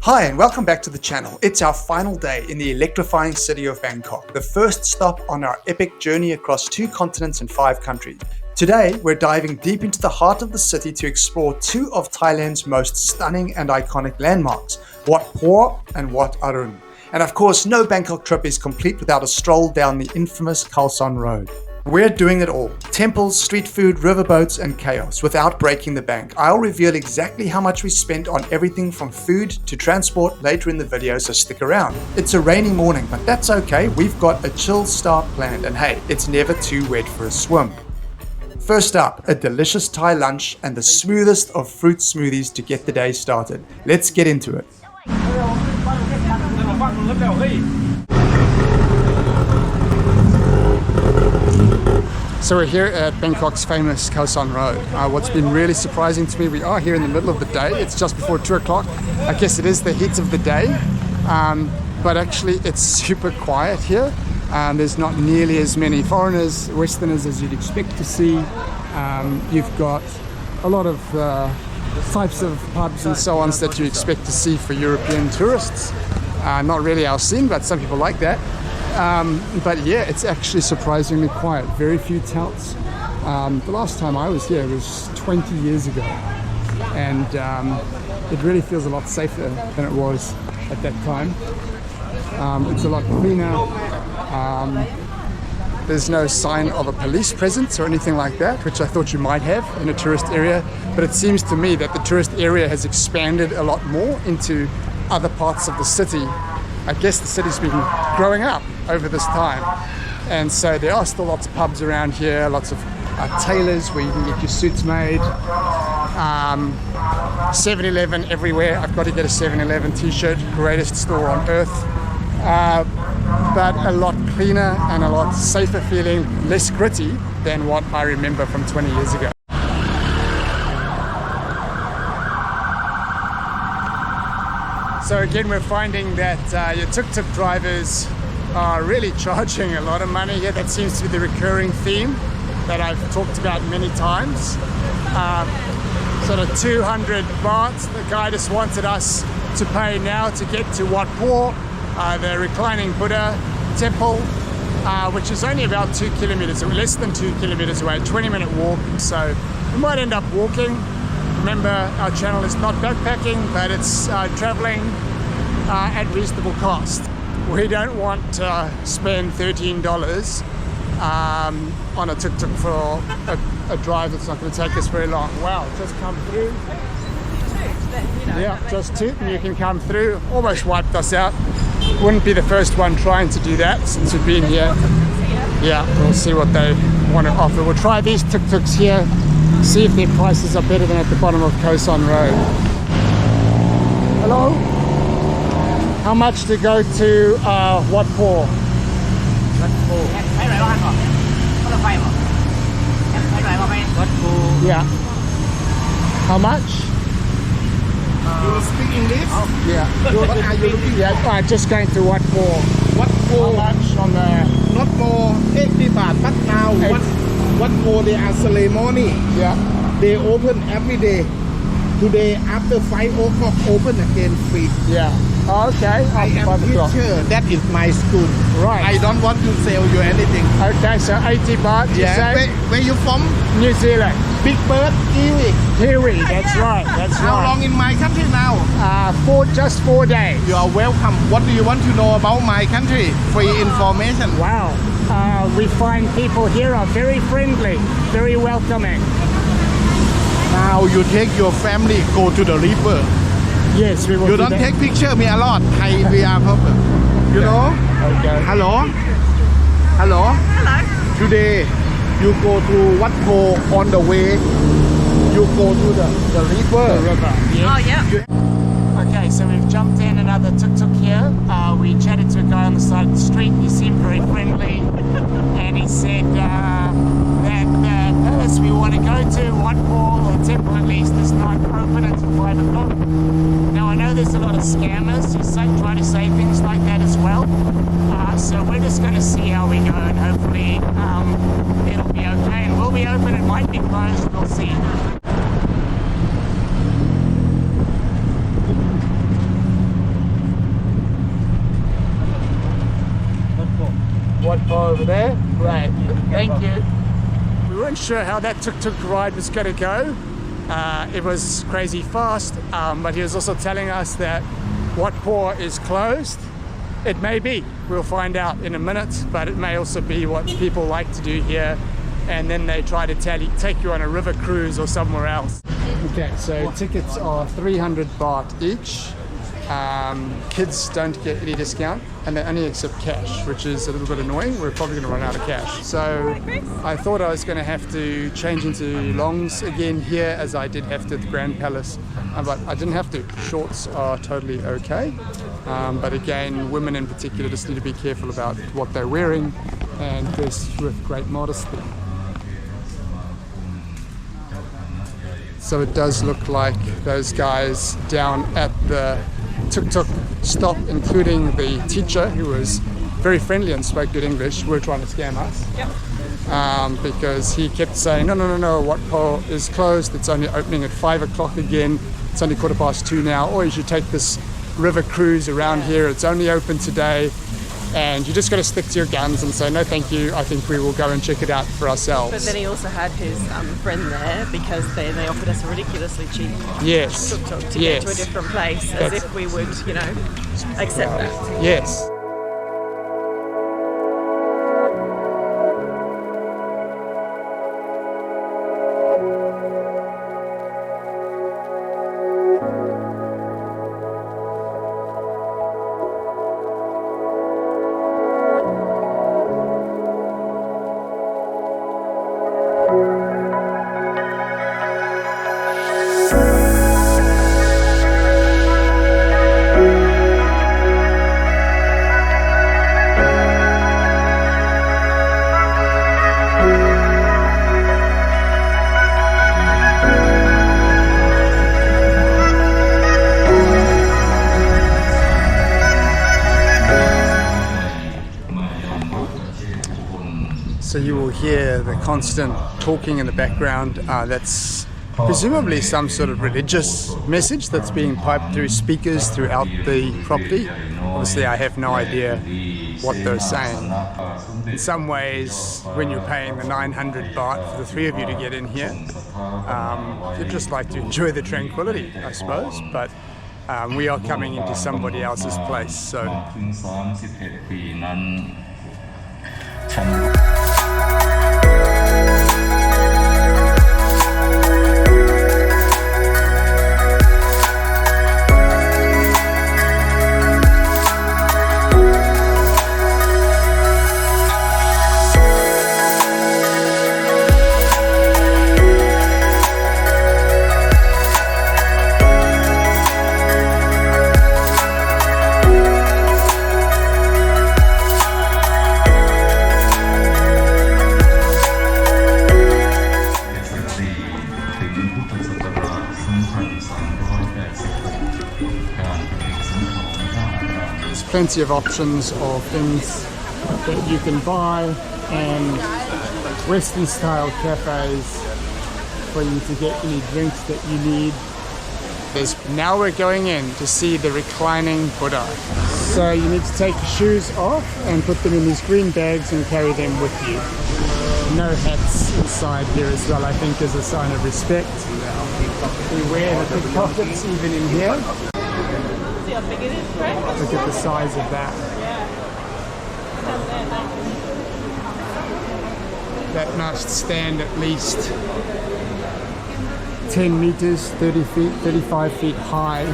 Hi and welcome back to the channel. It's our final day in the electrifying city of Bangkok, the first stop on our epic journey across 2 continents and 5 countries. Today, we're diving deep into the heart of the city to explore 2 of Thailand's most stunning and iconic landmarks, Wat Pho and Wat Arun. And of course, no Bangkok trip is complete without a stroll down the infamous Khao San Road. We're doing it all. Temples, street food, riverboats, and chaos without breaking the bank. I'll reveal exactly how much we spent on everything from food to transport later in the video, so stick around. It's a rainy morning, but that's okay. We've got a chill start planned, and hey, it's never too wet for a swim. First up, a delicious Thai lunch and the smoothest of fruit smoothies to get the day started. Let's get into it. So we're here at Bangkok's famous Khao San Road. What's been really surprising to me, we are here in the middle of the day. It's just before 2 o'clock. I guess it is the heat of the day, but actually it's super quiet here. There's not nearly as many foreigners, Westerners as you'd expect to see. You've got a lot of types of pubs and so on that you expect to see for European tourists. Not really our scene, but some people like that. But yeah, it's actually surprisingly quiet. Very few touts. The last time I was here was 20 years ago, and it really feels a lot safer than it was at that time. It's a lot cleaner. There's no sign of a police presence or anything like that, which I thought you might have in a tourist area, but it seems to me that the tourist area has expanded a lot more into other parts of the city. I guess the city's been growing up over this time, and so there are still lots of pubs around here, lots of tailors where you can get your suits made, 7-Eleven everywhere. I've got to get a 7-Eleven t-shirt, greatest store on earth, but a lot cleaner and a lot safer feeling, less gritty than what I remember from 20 years ago. So again, we're finding that your tuk-tuk drivers are really charging a lot of money here. That seems to be the recurring theme that I've talked about many times. Sort of 200 baht. The guy just wanted us to pay now to get to Wat Pho, the Reclining Buddha temple, which is only about 2 kilometers, or less than 2 kilometers away, 20-minute walk. So we might end up walking. Remember, our channel is not backpacking, but it's traveling at reasonable cost. We don't want to spend $13 on a tuk-tuk for a drive that's not going to take us very long. Wow, just come through. Yeah, just toot and you can come through. Almost wiped us out. Wouldn't be the first one trying to do that since we've been here. Yeah, we'll see what they want to offer. We'll try these tuk-tuks here. See if their prices are better than at the bottom of Khao San Road. Hello? How much to go to Wat Pho? Yeah. How much? You speak English? Yeah. What are you looking at? Just going to Wat Pho. Wat Pho? How much on the... Not for 80 baht, but now Wat Pho, they are ceremony. Yeah. They open every day. Today after 5 o'clock open again free. Yeah. Oh, okay. I am teacher. That is my school. Right. I don't want to sell you anything. Okay, so 80 baht. Yeah. Where you from? New Zealand. Big Bird, Kiwi. Kiwi. That's right. That's How right. long in my country now? Just 4 days. You are welcome. What do you want to know about my country? Free information. Wow. We find people here are very friendly, very welcoming. Now you take your family, go to the river. Yes, we will. You don't take picture me a lot. Thai we are problem. You know? Okay. Hello? Hello? Hello. Today you go to Wat Pho. On the way you go to the river. The river. Yes. Oh, yeah. Okay, so we've jumped in another tuk-tuk here. We chatted to a guy on the side of the street. He seemed very friendly, and he said that the palace we want to go to, Wat Pho, or temple at least, is not open until 5 o'clock. Now I know there's a lot of scammers who try to say things like that as well. So we're just going to see how we go, and hopefully it'll be okay. And we'll be open, it might be closed, we'll see. You there? Right. Thank you. We weren't sure how that tuk-tuk ride was going to go. It was crazy fast, but he was also telling us that Wat Pho is closed. It may be. We'll find out in a minute, but it may also be what people like to do here, and then they try to take you on a river cruise or somewhere else. Okay, so tickets are 300 baht each. Kids don't get any discount, and they only accept cash, which is a little bit annoying. We're probably going to run out of cash. So I thought I was going to have to change into longs again here, as I did have to at the Grand Palace, but I didn't have to. Shorts are totally okay, but again, women in particular just need to be careful about what they're wearing and dress with great modesty. So it does look like those guys down at the tuk-tuk stop, including the teacher who was very friendly and spoke good English, were trying to scam us. Yep. Because he kept saying, no, Wat Pho is closed, it's only opening at 5 o'clock again, it's only 2:15 now, or you should take this river cruise around here, it's only open today. And you just got to stick to your guns and say, no thank you, I think we will go and check it out for ourselves. But then he also had his friend there, because they offered us a ridiculously cheap tuk-tuk to get to a different place, as if we would, accept that. Yes. So you will hear the constant talking in the background. That's presumably some sort of religious message that's being piped through speakers throughout the property. Obviously, I have no idea what they're saying. In some ways, when you're paying the 900 baht for the three of you to get in here, you'd just like to enjoy the tranquility, I suppose. But we are coming into somebody else's place, so. Plenty of options of things that you can buy and Western style cafes for you to get any drinks that you need. Now we're going in to see the Reclining Buddha. So you need to take your shoes off and put them in these green bags and carry them with you. No hats inside here as well, I think, is a sign of respect. Beware the pickpockets even in here. See how big it is, right? Look at the size of that. That must stand at least 10 meters, 30 feet, 35 feet high.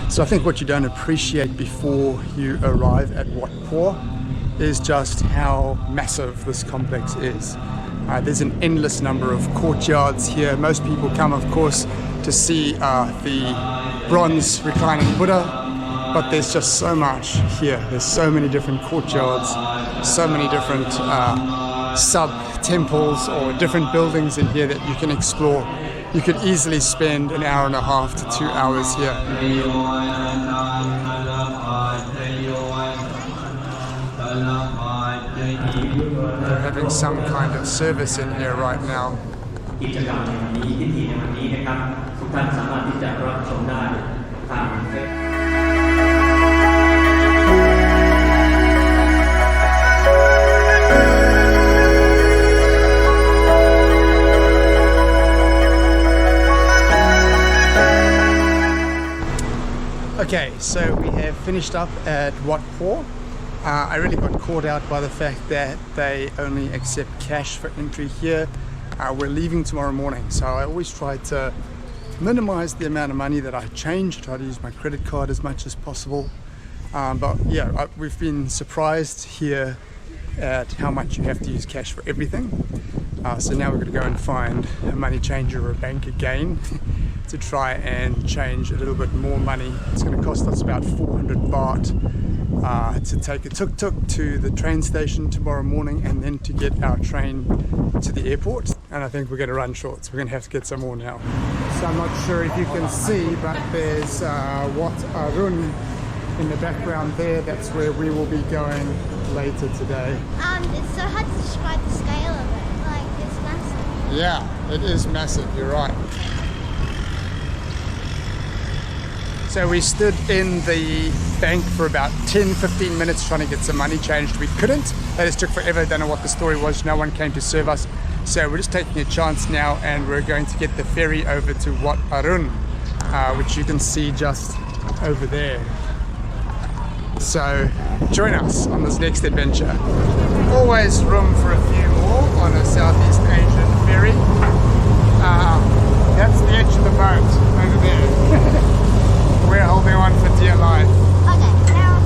So I think what you don't appreciate before you arrive at Wat Pho is just how massive this complex is. There's an endless number of courtyards here. Most people come, of course, to see the bronze reclining Buddha, but there's just so much here. There's so many different courtyards, so many different sub-temples or different buildings in here that you can explore. You could easily spend an hour and a half to 2 hours here. They're having some kind of service in here right now. Okay, so we have finished up at Wat Pho. I really got caught out by the fact that they only accept cash for entry here. We're leaving tomorrow morning, so I always try to minimize the amount of money that I change, try to use my credit card as much as possible. But yeah, we've been surprised here at how much you have to use cash for everything. So now we're going to go and find a money changer or a bank again to try and change a little bit more money. It's going to cost us about 400 baht to take a tuk-tuk to the train station tomorrow morning and then to get our train to the airport. And I think we're going to run short, so we're going to have to get some more now. So I'm not sure if you can see, but there's Wat Arun in the background there. That's where we will be going later today. It's so hard to describe the scale of it. Like, it's massive. Yeah, it is massive, you're right. So we stood in the bank for about 10-15 minutes trying to get some money changed. We couldn't. That just took forever. Don't know what the story was. No one came to serve us. So we're just taking a chance now, and we're going to get the ferry over to Wat Arun, which you can see just over there. So join us on this next adventure. Always room for a few more on a Southeast Asian ferry. That's the edge of the boat over there. We're holding on for dear life. Okay, now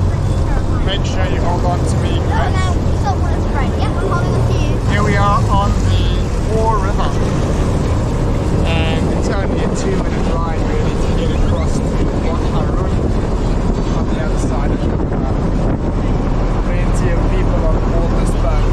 let's Make sure you hold on to me, guys. No, you still want us right. Yep, I'm holding on to you. Here we are on the Pho River. And it's only a 2-minute ride really to get across to Wat Arun on the other side of the river. Plenty of people on board this boat.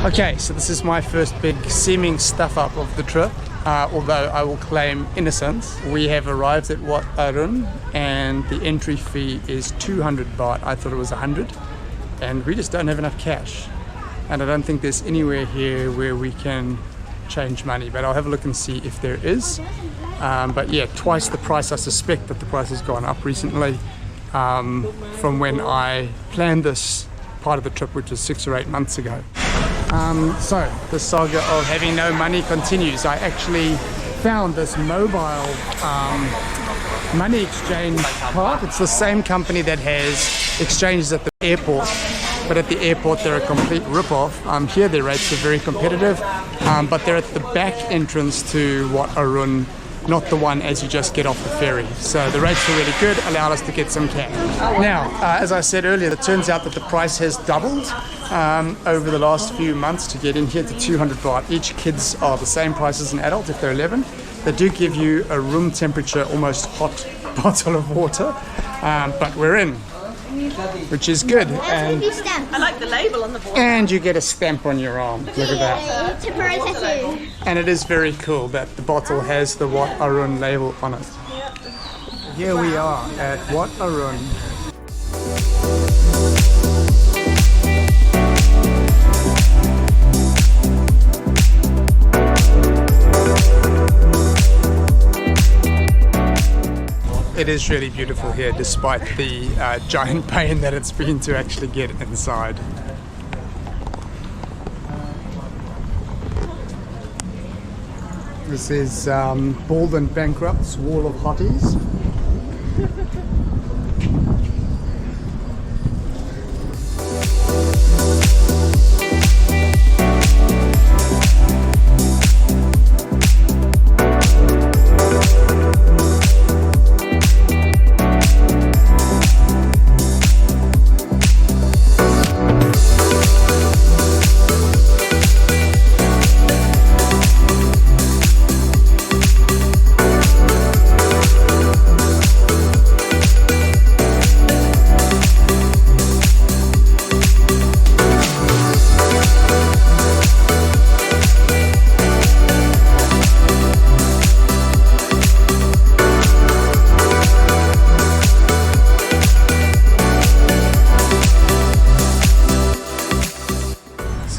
Okay, so this is my first big seeming stuff up of the trip, although I will claim innocence. We have arrived at Wat Arun and the entry fee is 200 baht. I thought it was 100, and we just don't have enough cash. And I don't think there's anywhere here where we can change money, but I'll have a look and see if there is. But yeah, twice the price. I suspect that the price has gone up recently from when I planned this part of the trip, which was 6 or 8 months ago. So the saga of having no money continues. I actually found this mobile money exchange part. It's the same company that has exchanges at the airport, but at the airport they're a complete rip-off. Here their rates are very competitive, but they're at the back entrance to Wat Arun, not the one as you just get off the ferry. So the rates were really good, allowed us to get some cash. Now, as I said earlier, it turns out that the price has doubled over the last few months to get in here to 200 baht. Each kids are the same price as an adult if they're 11. They do give you a room temperature, almost hot bottle of water, but we're in, which is good. And I like the label on the board. And you get a stamp on your arm. Look at that. Temporary tattoo. And it is very cool that the bottle has the Wat Arun label on it. Here we are at Wat Arun. It is really beautiful here, despite the giant pain that it's been to actually get inside. This is Bald and Bankrupt's Wall of Hotties.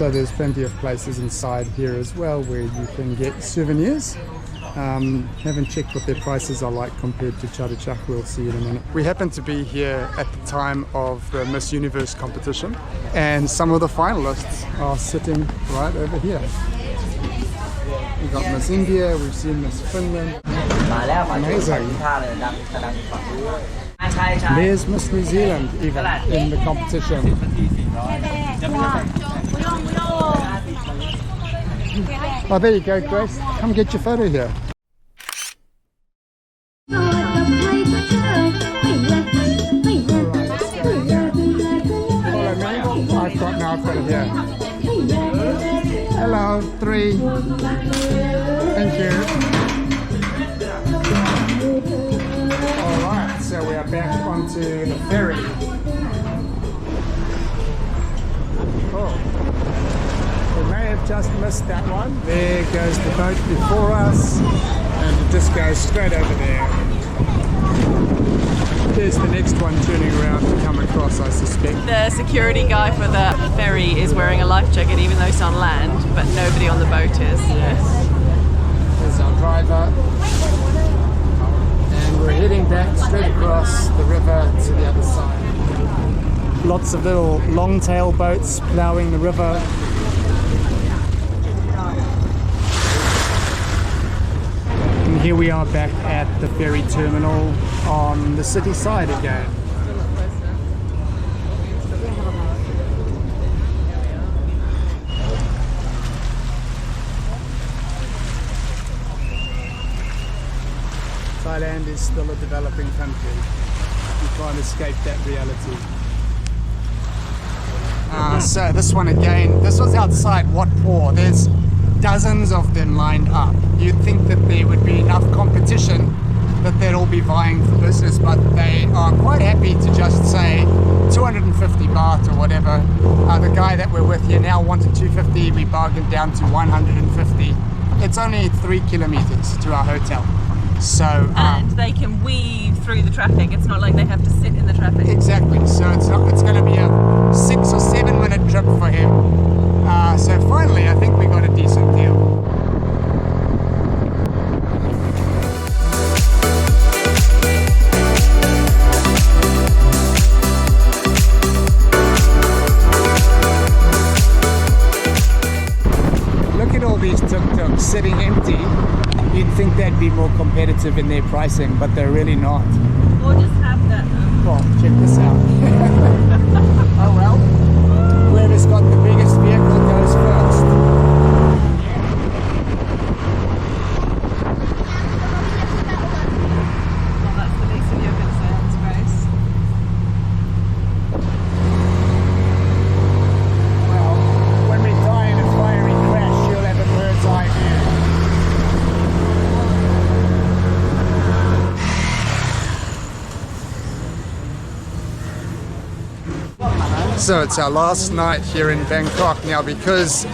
So there's plenty of places inside here as well where you can get souvenirs. Haven't checked what their prices are like compared to Chatuchak. We'll see in a minute. We happen to be here at the time of the Miss Universe competition, and some of the finalists are sitting right over here. We've got Miss India, we've seen Miss Finland. Amazing. There's Miss New Zealand even in the competition. Oh, there you go, Grace. Come get your photo here. I've got it here. Hello, 3. Thank you. Alright, so we are back onto the ferry. Oh, we may have just missed that one. There goes the boat before us, and it just goes straight over there. There's the next one turning around to come across, I suspect. The security guy for the ferry is wearing a life jacket even though it's on land, but nobody on the boat is. Yes. There's our driver. And we're heading back straight across the river to the other side. Lots of little long-tail boats ploughing the river. And here we are back at the ferry terminal on the city side again. Thailand is still a developing country. You can't escape that reality. So this one again, this was outside Wat Pho. There's dozens of them lined up. You'd think that there would be enough competition that they'd all be vying for business, but they are quite happy to just say 250 baht or whatever. The guy that we're with here now wanted 250, we bargained down to 150. It's only 3 kilometers to our hotel. So and they can weave through the traffic. It's not like they have to sit in the traffic. Exactly. So it's going to be a 6 or 7 minute trip for him. So finally, I think we got a decent deal. Look at all these tuk-tuks sitting empty. You'd think they'd be more competitive in their pricing, but they're really not. Or just have that. Well, check this out. Oh well. Whoever's got the biggest vehicle goes first. Well, that's the least of your concerns, Grace. Well, when we die in a fiery crash, you'll have a bird's eye view. So it's our last night here in Bangkok now, because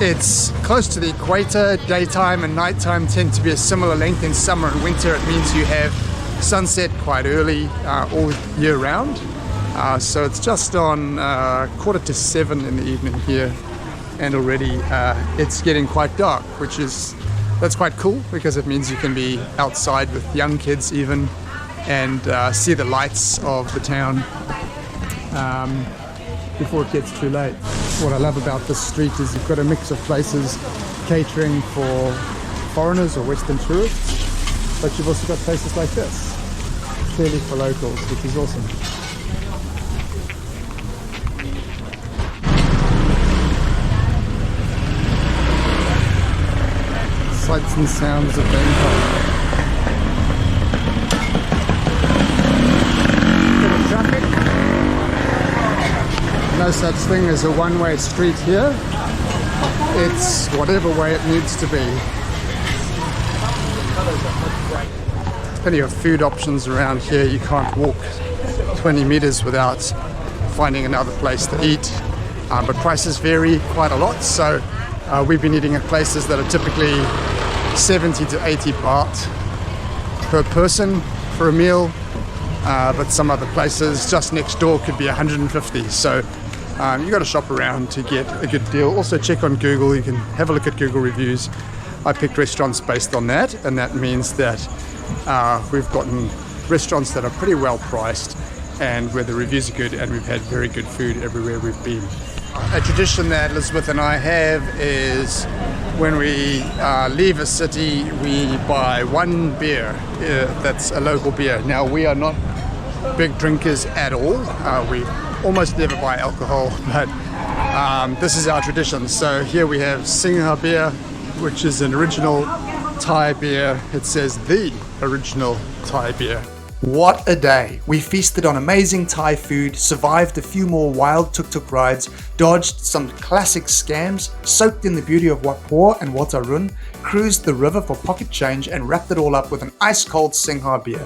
it's close to the equator. Daytime and nighttime tend to be a similar length. In summer and winter it means you have sunset quite early all year round. So it's just on 6:45 in the evening here, and already it's getting quite dark, that's quite cool, because it means you can be outside with young kids even and see the lights of the town before it gets too late. What I love about this street is you've got a mix of places catering for foreigners or Western tourists, but you've also got places like this, clearly for locals, which is awesome. Sights and sounds of Bangkok. No such thing as a one-way street here. It's whatever way it needs to be. Plenty of food options around here. You can't walk 20 meters without finding another place to eat. But prices vary quite a lot. So we've been eating at places that are typically 70 to 80 baht per person for a meal. But some other places just next door could be 150. So You got to shop around to get a good deal. Also check on Google. You can have a look at Google reviews. I picked restaurants based on that, and that means that we've gotten restaurants that are pretty well priced and where the reviews are good, and we've had very good food everywhere we've been. A tradition that Elizabeth and I have is when we leave a city, we buy one beer that's a local beer. Now, we are not big drinkers at all. We almost never buy alcohol, but this is our tradition. So here we have Singha beer, which is an original Thai beer. It says the original Thai beer. What a day! We feasted on amazing Thai food, survived a few more wild tuk-tuk rides, dodged some classic scams, soaked in the beauty of Wat Pho and Wat Arun, cruised the river for pocket change, and wrapped it all up with an ice-cold Singha beer.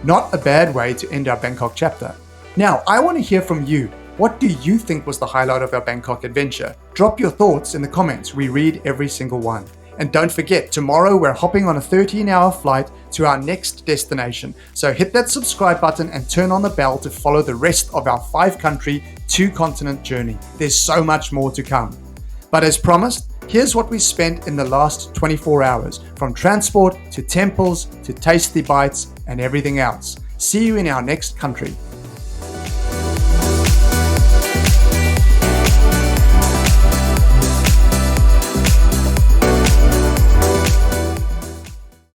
Not a bad way to end our Bangkok chapter. Now, I want to hear from you. What do you think was the highlight of our Bangkok adventure? Drop your thoughts in the comments. We read every single one. And don't forget, tomorrow we're hopping on a 13-hour flight to our next destination. So hit that subscribe button and turn on the bell to follow the rest of our 5-country, 2-continent journey. There's so much more to come. But as promised, here's what we spent in the last 24 hours, from transport to temples to tasty bites and everything else. See you in our next country.